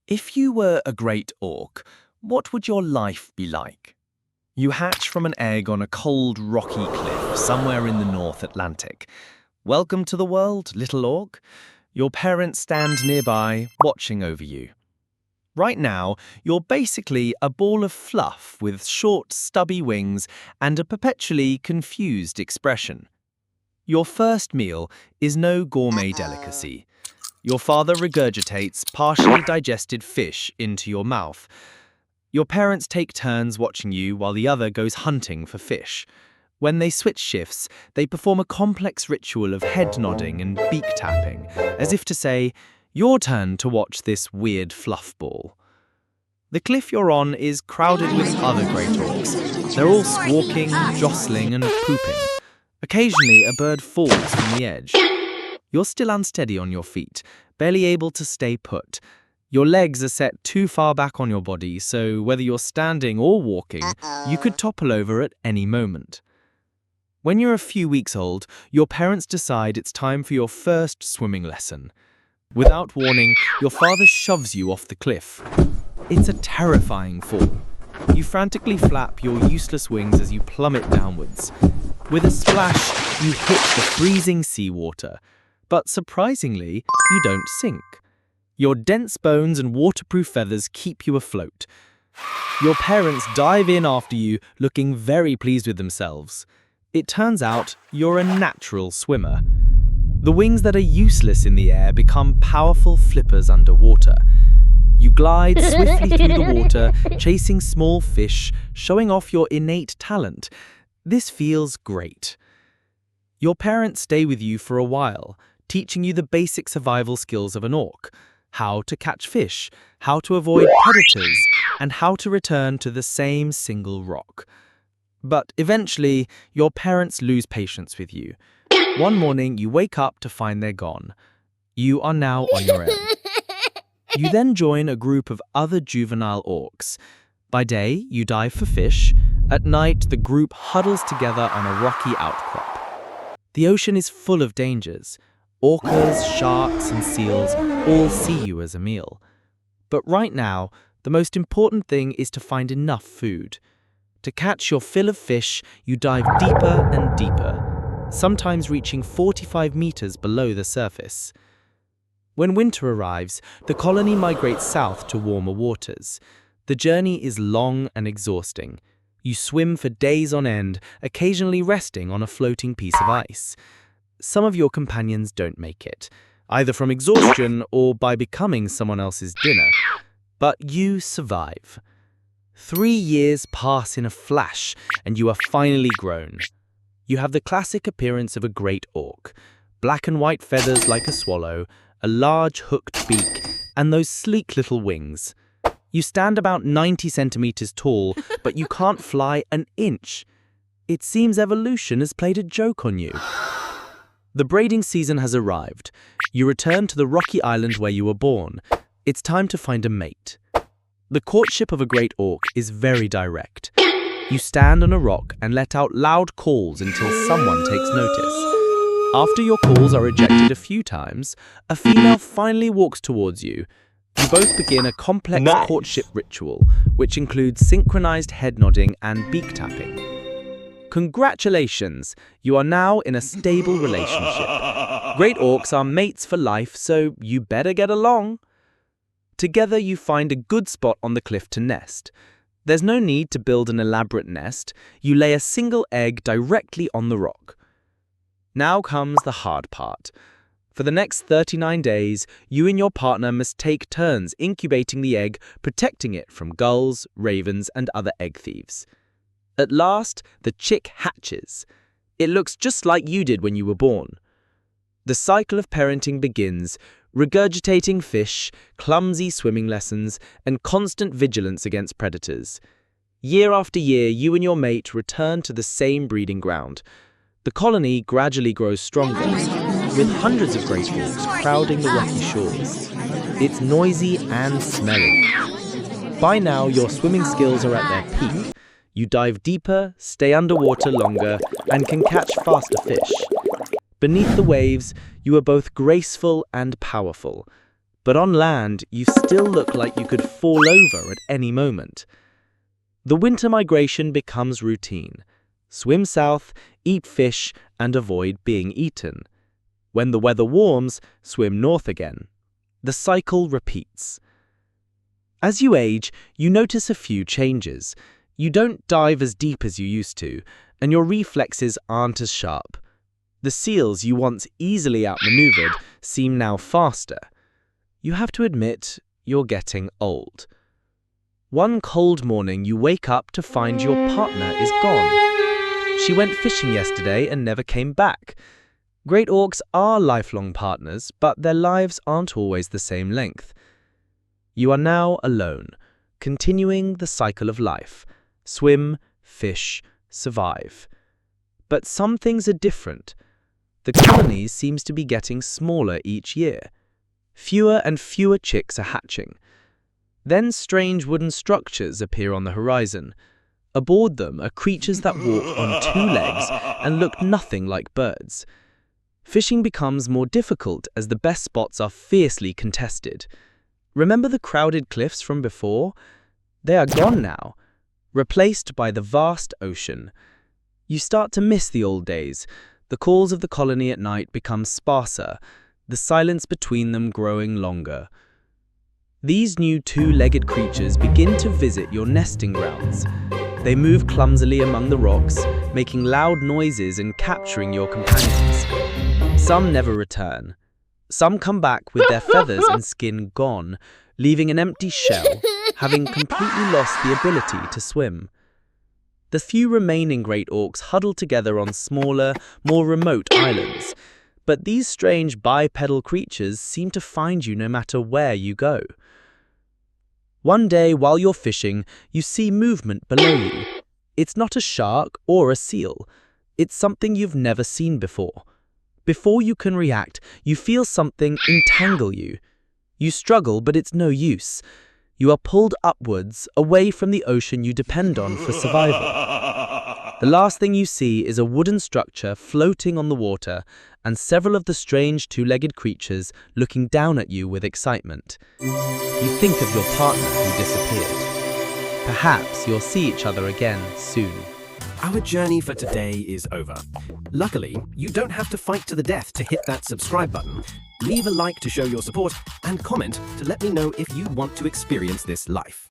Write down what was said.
If you were a great auk, what would your life be like? You hatch from an egg on a cold, rocky cliff somewhere in the North Atlantic. Welcome to the world, little auk. Your parents stand nearby, watching over you. Right now, you're basically a ball of fluff with short, stubby wings and a perpetually confused expression. Your first meal is no gourmet delicacy. Your father regurgitates partially digested fish into your mouth. Your parents take turns watching you while the other goes hunting for fish. When they switch shifts, they perform a complex ritual of head nodding and beak tapping, as if to say, "Your turn to watch this weird fluff ball." The cliff you're on is crowded with other great auks. They're all squawking, jostling, and pooping. Occasionally, a bird falls from the edge. You're still unsteady on your feet, barely able to stay put. Your legs are set too far back on your body, so whether you're standing or walking, you could topple over at any moment. When you're a few weeks old, your parents decide it's time for your first swimming lesson. Without warning, your father shoves you off the cliff. It's a terrifying fall. You frantically flap your useless wings as you plummet downwards. With a splash, you hit the freezing seawater. But surprisingly, you don't sink. Your dense bones and waterproof feathers keep you afloat. Your parents dive in after you, looking very pleased with themselves. It turns out you're a natural swimmer. The wings that are useless in the air become powerful flippers underwater. You glide swiftly through the water, chasing small fish, showing off your innate talent. This feels great. Your parents stay with you for a while, teaching you the basic survival skills of an auk, how to catch fish, how to avoid predators, and how to return to the same single rock. But eventually, your parents lose patience with you. One morning, you wake up to find they're gone. You are now on your own. You then join a group of other juvenile auks. By day, you dive for fish. At night, the group huddles together on a rocky outcrop. The ocean is full of dangers. Orcas, sharks, and seals all see you as a meal. But right now, the most important thing is to find enough food. To catch your fill of fish, you dive deeper and deeper, sometimes reaching 45 meters below the surface. When winter arrives, the colony migrates south to warmer waters. The journey is long and exhausting. You swim for days on end, occasionally resting on a floating piece of ice. Some of your companions don't make it, either from exhaustion or by becoming someone else's dinner. But you survive. 3 years pass in a flash, and you are finally grown. You have the classic appearance of a great auk, black and white feathers like a swallow, a large hooked beak, and those sleek little wings. You stand about 90 centimeters tall, but you can't fly an inch. It seems evolution has played a joke on you. The breeding season has arrived. You return to the rocky island where you were born. It's time to find a mate. The courtship of a great auk is very direct. You stand on a rock and let out loud calls until someone takes notice. After your calls are rejected a few times, a female finally walks towards you. You both begin a complex courtship ritual, which includes synchronized head nodding and beak tapping. Congratulations! You are now in a stable relationship. Great auks are mates for life, so you better get along. Together you find a good spot on the cliff to nest. There's no need to build an elaborate nest. You lay a single egg directly on the rock. Now comes the hard part. For the next 39 days, you and your partner must take turns incubating the egg, protecting it from gulls, ravens, and other egg thieves. At last, the chick hatches. It looks just like you did when you were born. The cycle of parenting begins, regurgitating fish, clumsy swimming lessons, and constant vigilance against predators. Year after year, you and your mate return to the same breeding ground. The colony gradually grows stronger, with hundreds of great auks crowding the rocky shores. It's noisy and smelly. By now, your swimming skills are at their peak. You dive deeper, stay underwater longer, and can catch faster fish. Beneath the waves, you are both graceful and powerful. But on land, you still look like you could fall over at any moment. The winter migration becomes routine. Swim south, eat fish, and avoid being eaten. When the weather warms, swim north again. The cycle repeats. As you age, you notice a few changes. You don't dive as deep as you used to, and your reflexes aren't as sharp. The seals you once easily outmaneuvered seem now faster. You have to admit, you're getting old. One cold morning, you wake up to find your partner is gone. She went fishing yesterday and never came back. Great auks are lifelong partners, but their lives aren't always the same length. You are now alone, continuing the cycle of life. Swim, fish, survive. But some things are different. The colony seems to be getting smaller each year. Fewer and fewer chicks are hatching. Then strange wooden structures appear on the horizon. Aboard them are creatures that walk on two legs and look nothing like birds. Fishing becomes more difficult as the best spots are fiercely contested. Remember the crowded cliffs from before? They are gone now, replaced by the vast ocean. You start to miss the old days. The calls of the colony at night become sparser, the silence between them growing longer. These new two-legged creatures begin to visit your nesting grounds. They move clumsily among the rocks, making loud noises and capturing your companions. Some never return. Some come back with their feathers and skin gone, leaving an empty shell, having completely lost the ability to swim. The few remaining great auks huddle together on smaller, more remote islands. But these strange bipedal creatures seem to find you no matter where you go. One day, while you're fishing, you see movement below you. It's not a shark or a seal. It's something you've never seen before. Before you can react, you feel something entangle you. You struggle, but it's no use. You are pulled upwards, away from the ocean you depend on for survival. The last thing you see is a wooden structure floating on the water and several of the strange two-legged creatures looking down at you with excitement. You think of your partner who disappeared. Perhaps you'll see each other again soon. Our journey for today is over. Luckily, you don't have to fight to the death to hit that subscribe button. Leave a like to show your support and comment to let me know if you want to experience this life.